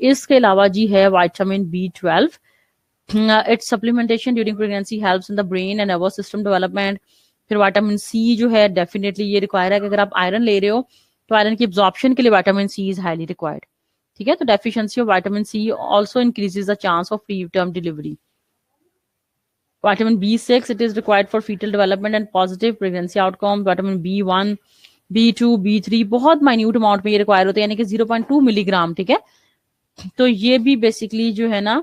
इसके अलावा जी है vitamin B 12. Its supplementation during pregnancy helps in the brain and nervous system development. फिर विटामिन सी जो है डेफिनेटली ये रिक्वायर है कि अगर आप आयरन ले रहे हो तो आयरन की एब्जॉर्प्शन के लिए vitamin C is highly required, ठीक है. तो deficiency of vitamin C also increases the chance of pre term delivery. Vitamin B6, it is required for fetal development and positive pregnancy outcomes. Vitamin B1, B2, B3 बहुत minute amount में ये require होते हैं, यानी कि 0.2 milligram, ठीक है. तो ये भी बेसिकली जो है ना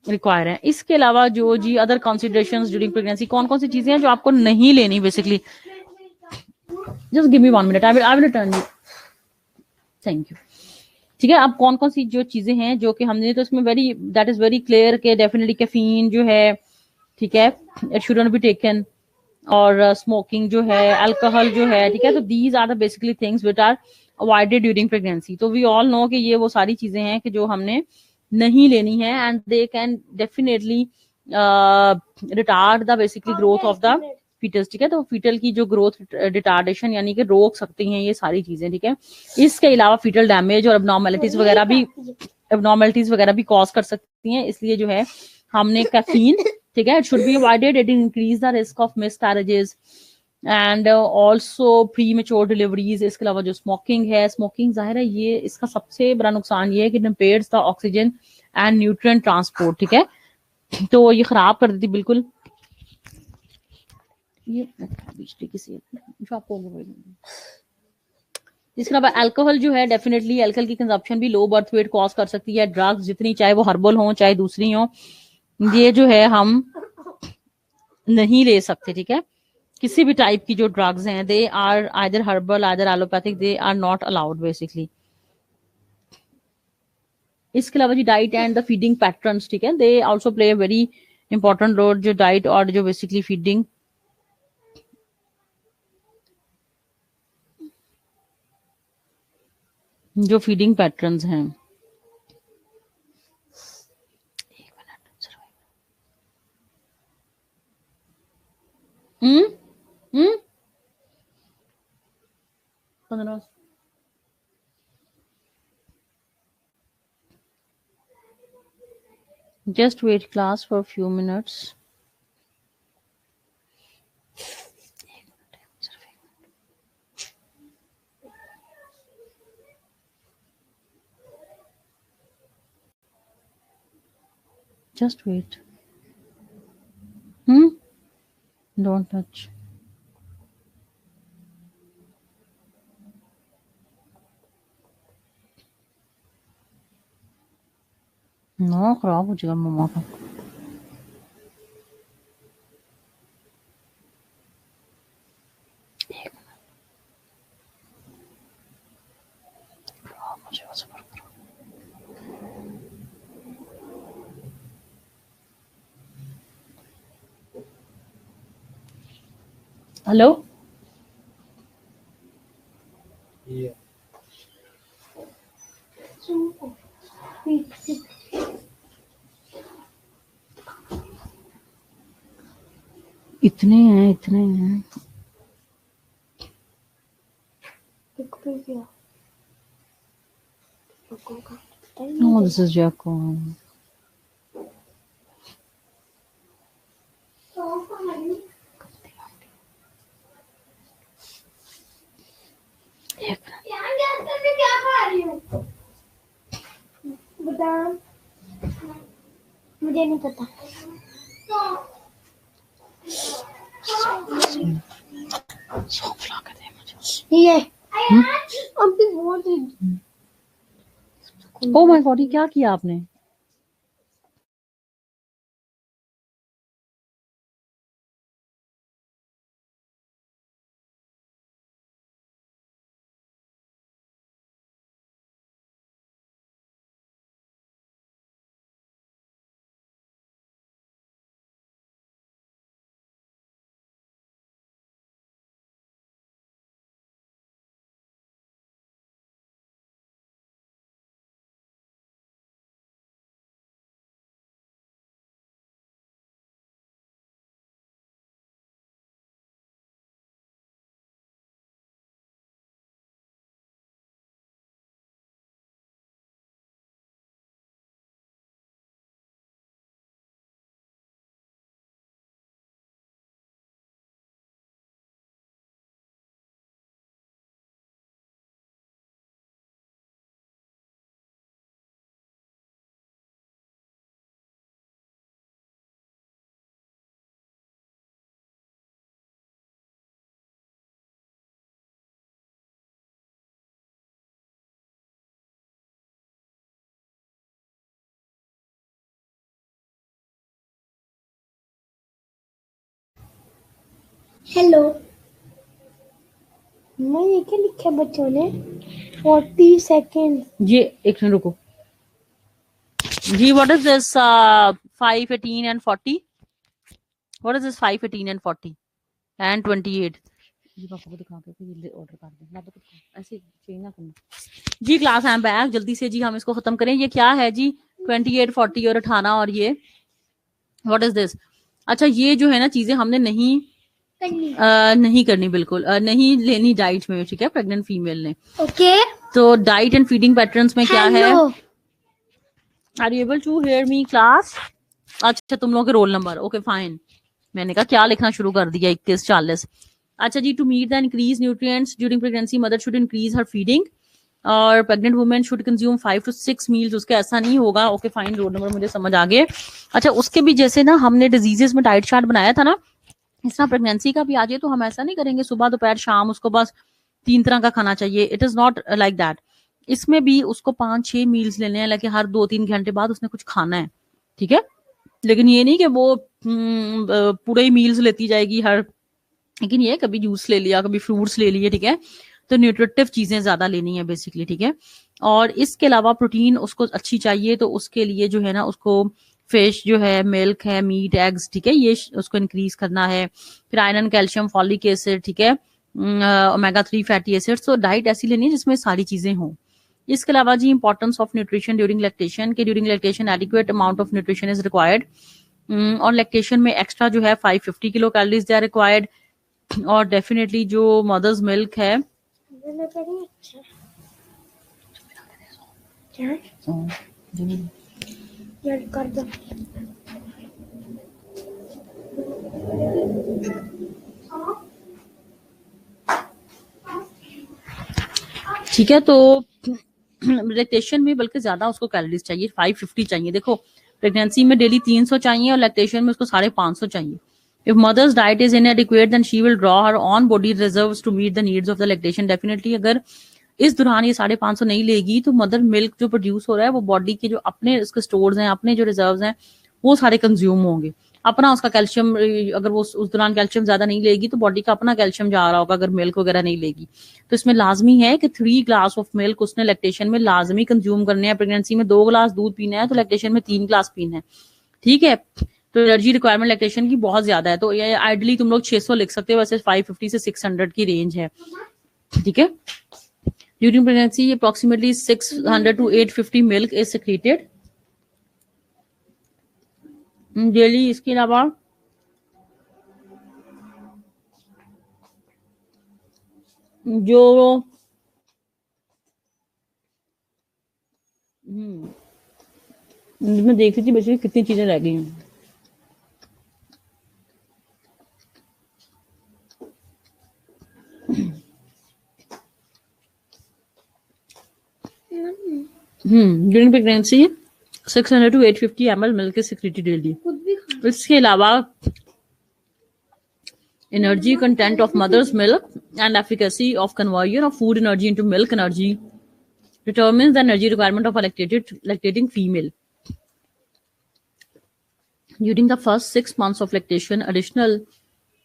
रिक्वायर है. इसके अलावा जो जी अदर कंसिडरेशंस ड्यूरिंग प्रेगनेंसी, कौन कौन सी चीजें हैं जो आपको नहीं लेनी basically. Just give me 1 minute, I will return you. Thank you. ठीक है, अब कौन कौन सी जो चीजें हैं जो कि हमने, तो इसमें very that is very clear के डेफिनेटली कैफीन जो है, ठीक है, it should not be taken. और स्मोकिंग जो है, अल्कोहल जो है, ठीक है. तो these are the basically things which are avoided during pregnancy. तो वी ऑल नो कि ये वो सारी चीजें हैं कि जो हमने नहीं लेनी है, and they can definitely retard the basically growth of the fetus, ठीक है. तो फीटल की जो ग्रोथ रिटार्डेशन यानी कि रोक सकती हैं ये सारी चीजें, ठीक है. इसके अलावा फीटल डैमेज और एबनॉर्मेलिटीज वगैरह भी कॉज कर सकती हैं. इसलिए जो है हमने कैफीन, ठीक है, it should be avoided. It increase the risk of miscarriages and also pre mature deliveries. इसके अलावा जो स्मोकिंग है, स्मोकिंग जाहिर है ये इसका सबसे बड़ा नुकसान ये है कि it impairs the oxygen and nutrient transport, ठीक है. तो ये खराब कर देती बिल्कुल. ये किसी जो आपको इसके अलावा अल्कोहल जो है डेफिनेटली अल्कोहल की कंजप्शन भी लो बर्थ वेट कॉज कर सकती है. ड्रग्स जितनी, चाहे वो हर्बल हो चाहे दूसरी हो, ये जो है हम नहीं ले सकते, ठीक है. किसी भी टाइप की जो ड्रग्स हैं, they are either herbal either allopathic, they are not allowed basically. इसके अलावा जी diet and the feeding patterns, ठीक है, they also play a very important role. जो डाइट और जो बेसिकली फीडिंग, जो फीडिंग पैटर्न्स हैं. Hmm hmm 15. Just wait class for a few minutes. Just wait. Don't touch. No खराब हो जाएगा मम्मा का। खराब हो जाएगा, सब्र करो। हेलो, इतने हैं, इतने हैं। No, this is Jaco. क्या खा रही हूँ? बादाम, मुझे नहीं पता। सौंफ ला के दे मुझे। ये अभी बहुत ओ माय गॉड, ये क्या किया आपने? हेलो, मैं ये क्या लिखा बच्चों ने? 40 सेकेंड। ये एक मिनट रुको जी। What is this 5, 18 and 40? What is this 5, 18 and 40 and 28? जी पापा को दिखा के फिर ऑर्डर कर दे, ना तो कुछ ऐसे चेंज ना करना जी। क्लास आई एम बैक, जल्दी से जी हम इसको खत्म करें। ये क्या है जी? 28, 40 और 18 और ये व्हाट इज दिस? अच्छा, ये जो है ना चीजें हमने नहीं नहीं करनी, बिल्कुल नहीं लेनी डाइट में, ठीक है, प्रेग्नेंट फीमेल ने। ओके, तो डाइट एंड फीडिंग पैटर्न्स में क्या है? Hello, are you able to hear me class? अच्छा, तुम लोगों के रोल नंबर, ओके फाइन। मैंने कहा क्या लिखना शुरू कर दिया, 2140। अच्छा जी, to meet the increase nutrients during pregnancy mother should increase her feeding और pregnant women should consume 5 to 6 meals. उसके ऐसा नहीं होगा, ओके फाइन, रोल नंबर मुझे समझ आ गए। अच्छा, उसके भी जैसे ना हमने डिजीजेस में डाइट चार्ट बनाया था ना, इस तरह प्रेगनेंसी का भी आ जाए तो हम ऐसा नहीं करेंगे सुबह दोपहर शाम उसको बस 3 तरह का खाना चाहिए। It is not like that. इसमें भी उसको 5-6 मील्स लेने हैं, लेकिन हर 2-3 घंटे बाद उसने कुछ खाना है, ठीक है। लेकिन ये नहीं कि वो पूरे ही मील्स लेती जाएगी हर, लेकिन ये कभी जूस ले लिया, कभी फ्रूट्स ले लिए, ठीक है। तो न्यूट्रिटिव चीजें ज्यादा लेनी है बेसिकली, ठीक है। और इसके अलावा प्रोटीन उसको अच्छी चाहिए, तो उसके लिए जो है ना उसको फिश जो है, मिल्क है, मीट, एग्स, ठीक है, ये उसको इंक्रीज करना है। फिर आयरन, कैल्शियम, फॉलिक एसिड, ठीक है, ओमेगा 3 फैटी एसिड्स। तो डाइट ऐसी लेनी है जिसमें सारी चीजें हों। इसके अलावा जी importance of nutrition during lactation, के during lactation adequate amount of nutrition is required. और लैक्टेशन में एक्स्ट्रा जो है 550 kilo calories they are required. और डेफिनेटली जो मदर्स मिल्क है, कर दो। ठीक है। तो लैक्टेशन में बल्कि ज्यादा उसको कैलोरीज चाहिए, 550 चाहिए। देखो, प्रेगनेंसी में डेली 300 चाहिए और लैक्टेशन में उसको 550 चाहिए। If mother's diet is inadequate, then she will draw her own body reserves to meet the needs of the lactation. Definitely, अगर इस दौरान ये 550 नहीं लेगी तो मदर मिल्क जो प्रोड्यूस हो रहा है वो बॉडी के जो अपने इसके स्टोर्स हैं, अपने जो रिजर्व्स हैं, वो सारे कंज्यूम होंगे। अपना उसका कैल्शियम, अगर वो उस दौरान कैल्शियम ज्यादा नहीं लेगी तो बॉडी का अपना कैल्शियम जा रहा होगा, अगर मिल्क वगैरह नहीं लेगी। तो इसमें लाजमी है कि 3 ग्लास ऑफ मिल्क उसने लैक्टेशन में लाजमी कंज्यूम करने हैं। प्रेगनेंसी में 2 ग्लास दूध पीना है तो लैक्टेशन में 3 ग्लास पीना है, ठीक है। तो एनर्जी रिक्वायरमेंट लैक्टेशन की बहुत ज्यादा है, तो ये आइडली तुम लोग 600 लिख सकते हो, वैसे 550 से 600 की रेंज है, ठीक है। During pregnancy approximately 600 to 850 milk is secreted daily. इसके अलावा जो मैं देख रही थी बेसिकली कितनी चीजें रह गई हैं। During pregnancy 600 to 850 ml milk is secreted daily. इसके अलावा energy content of mother's milk and efficacy of conversion of food energy into milk energy determines the energy requirement of a lactating female. During the first 6 months of lactation, additional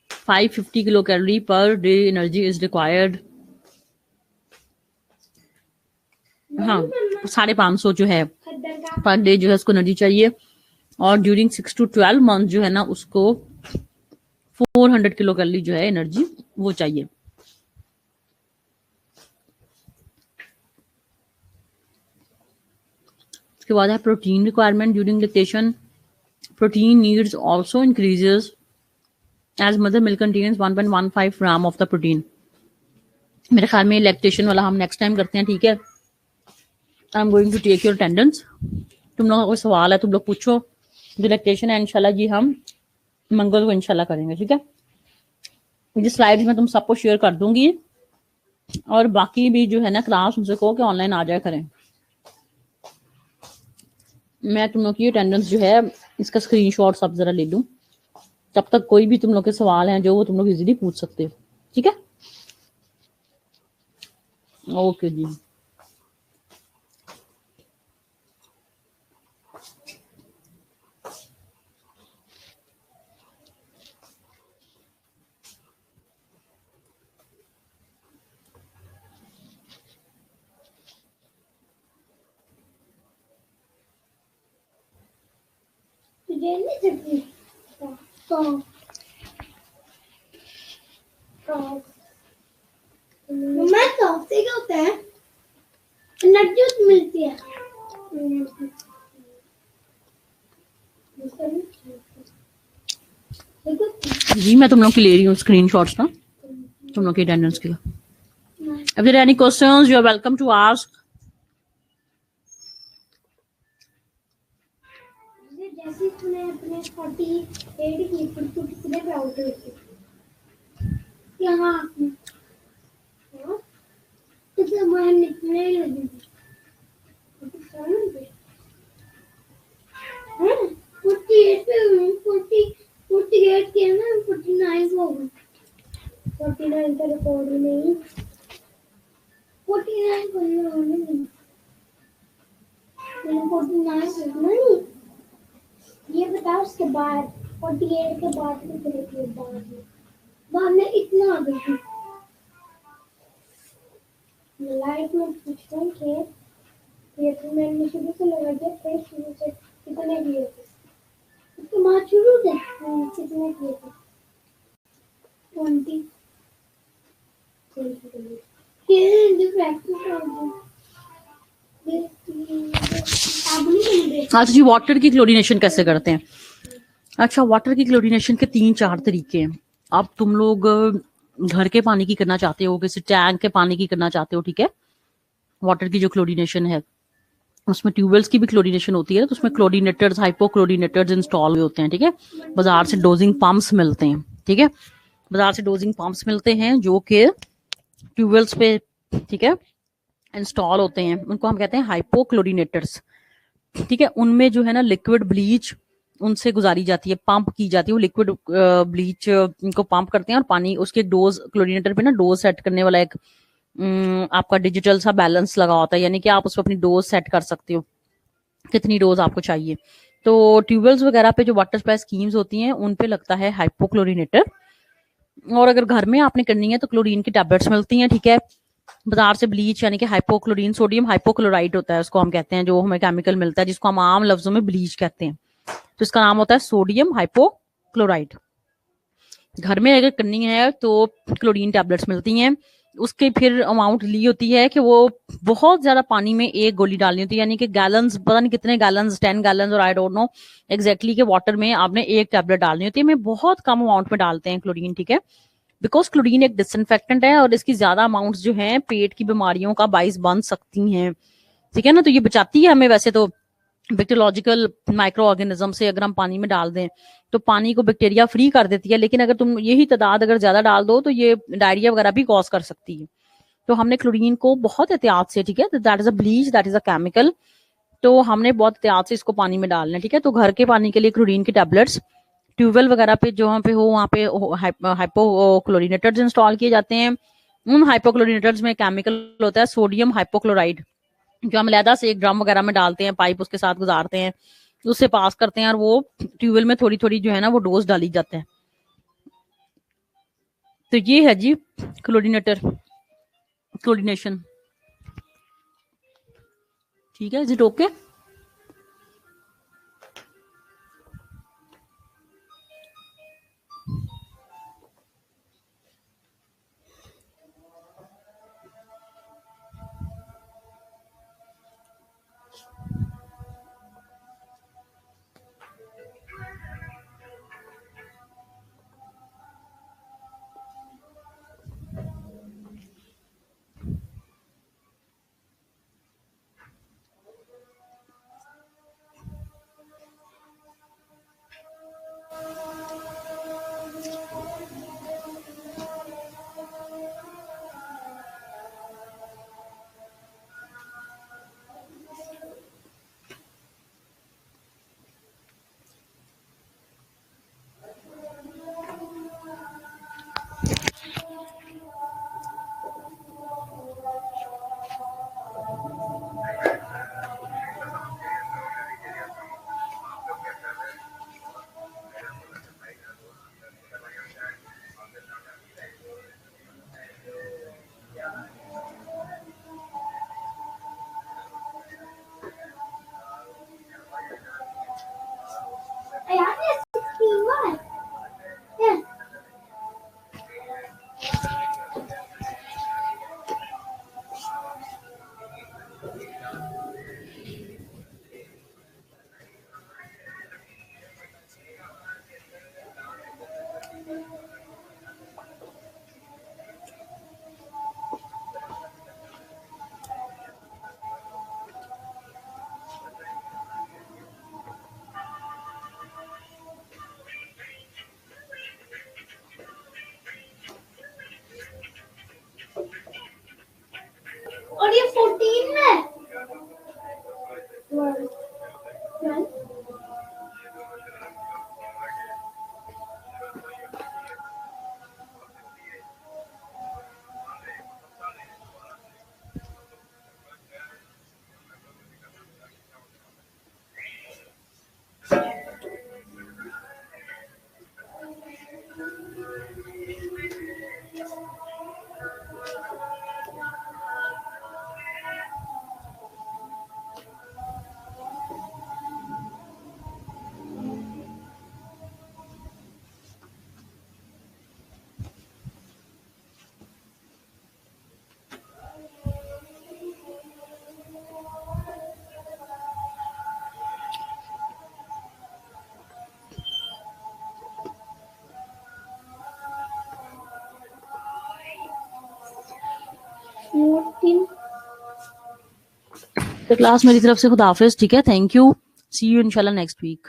550 kilocalorie per day energy is required. हाँ, 550 जो है per day जो है उसको energy चाहिए, और during 6 to 12 month जो है ना उसको 400 किलो कैलोरी जो है एनर्जी वो चाहिए। उसके बाद है protein requirement during lactation. Protein needs also increases as mother milk contains 1.15 gram of the protein. मेरे ख्याल में लैक्टेशन वाला हम नेक्स्ट टाइम करते हैं, ठीक है। I am going to take your attendance. तुम लोगों का कोई सवाल है तुम लोग पूछो। जो लैक्टेशन है इंशाल्लाह जी हम मंगल को इंशाल्लाह करेंगे, ठीक है। ये स्लाइड्स मैं तुम सबको शेयर कर दूंगी, और बाकी भी जो है ना क्लास उनसे कहो कि ऑनलाइन आ जाया करें। मैं तुम लोग की अटेंडेंस जो है इसका स्क्रीनशॉट सब जरा ले लूं, तब तक कोई भी तुम लोग के सवाल हैं जो वो तुम लोग इजीली पूछ सकते हो, ठीक है। ओके जी। क्या होता है? एनर्जी मिलती है। जी मैं तुम लोग की ले रही हूँ स्क्रीनशॉट्स ना तुम लोग की अटेंडेंस के लिए। If there are any questions, you are welcome to ask. जैसे तूने अपने 48 की तू कितने पे आउट हुई थी? यहाँ तो मैं निकलने लगी थी। 48 पे 48 के ना 49 हो गए। 49 का रिकॉर्ड नहीं, 49 को नहीं, 49 नहीं। ये बताओ उसके बाद 48 के बाद कितने के बाद में इतना आ गया। लाइफ में पूछता हूँ कि ये तो मैंने शुरू से लगा दिया, फिर शुरू से कितने दिए थे उसके बाद शुरू से कितने दिए थे 20 अच्छा जी, वाटर की क्लोरीनेशन कैसे करते हैं? अच्छा, वाटर की क्लोरीनेशन के 3-4 तरीके हैं। अब तुम लोग घर के पानी की करना चाहते हो, किसी टैंक के पानी की करना चाहते हो, ठीक है। वाटर की जो क्लोरीनेशन है उसमें ट्यूबवेल्स की भी क्लोरीनेशन होती है, तो उसमें क्लोरीनेटर्स, हाइपोक्लोरीनेटर्स इंस्टॉल हुए होते हैं, ठीक है। बाजार से डोजिंग पंप्स मिलते हैं, ठीक है। बाजार से डोजिंग पंप्स मिलते हैं जो कि ट्यूबवेल्स पे, ठीक है, इंस्टॉल होते हैं। उनको हम कहते हैं हाइपोक्लोरीनेटर्स, ठीक है। उनमें जो है ना लिक्विड ब्लीच उनसे गुजारी जाती है, पंप की जाती है। वो लिक्विड ब्लीच को पंप करते हैं और पानी उसके डोज, क्लोरीनेटर पे ना डोज सेट करने वाला एक आपका डिजिटल सा बैलेंस लगा होता है, यानी कि आप उस पर अपनी डोज सेट कर सकते हो कितनी डोज आपको चाहिए। तो ट्यूबवेल्स वगैरह पे जो वाटर सप्लाई स्कीम्स होती हैं उन पे लगता है हाइपोक्लोरिनेटर। और अगर घर में आपने करनी है तो क्लोरीन की टैबलेट्स मिलती हैं, ठीक है। बाजार से ब्लीच यानी कि हाइपोक्लोरीन सोडियम हाइपोक्लोराइड होता है, उसको हम कहते हैं, जो हमें केमिकल मिलता है जिसको हम आम लफ्जों में ब्लीच कहते हैं, तो इसका नाम होता है सोडियम हाइपोक्लोराइड। घर में अगर करनी है तो क्लोरीन टैबलेट्स मिलती हैं, उसके फिर अमाउंट ली होती है कि वो बहुत ज्यादा पानी में एक गोली डालनी होती है, यानी कि गैलन्स, पता नहीं कितने गैलन्स, 10 गैलन्स और आई डोंट नो एग्जैक्टली के वाटर में आपने एक टैबलेट डालनी होती है। मैं बहुत कम अमाउंट में डालते हैं क्लोरीन, ठीक है, बिकॉज क्लोरीन एक डिसइंफेक्टेंट है और इसकी ज्यादा अमाउंट्स जो है पेट की बीमारियों का बाइस बन सकती हैं, ठीक है ना। तो ये बचाती है हमें वैसे तो बैक्टीरियोलॉजिकल माइक्रो ऑर्गेनिज्म से, अगर हम पानी में डाल दें तो पानी को बैक्टीरिया फ्री कर देती है, लेकिन अगर तुम यही तादाद अगर ज्यादा डाल दो तो ये डायरिया वगैरह भी कॉज कर सकती है। तो हमने क्लोरीन को बहुत एहतियात से, ठीक है, that is a bleach, that is a chemical, तो हमने बहुत एहतियात से इसको पानी में डालना है, ठीक है। तो घर के पानी के लिए क्लोरीन की टैबलेट्स, ट्यूबवेल वगैरह पे जो वहाँ पे हो वहाँ पे हाइपोक्लोरिनेटर्स इंस्टॉल किए जाते हैं। उन हाइपोक्लोरिनेटर्स में केमिकल होता है सोडियम हाइपोक्लोराइड, जो हम लैदा से एक ड्रम वगैरह में डालते हैं, पाइप उसके साथ गुजारते हैं, उससे पास करते हैं और वो ट्यूबवेल में थोड़ी थोड़ी जो है ना वो डोज डाली जाते हैं। तो ये है जी क्लोरीनेटर, क्लोरीनेशन, ठीक है। Is it okay? और ये 14 है। 12 14 तो क्लास मेरी तरफ से खुदा हाफिज, ठीक है, थैंक यू, सी यू इंशाल्लाह नेक्स्ट वीक।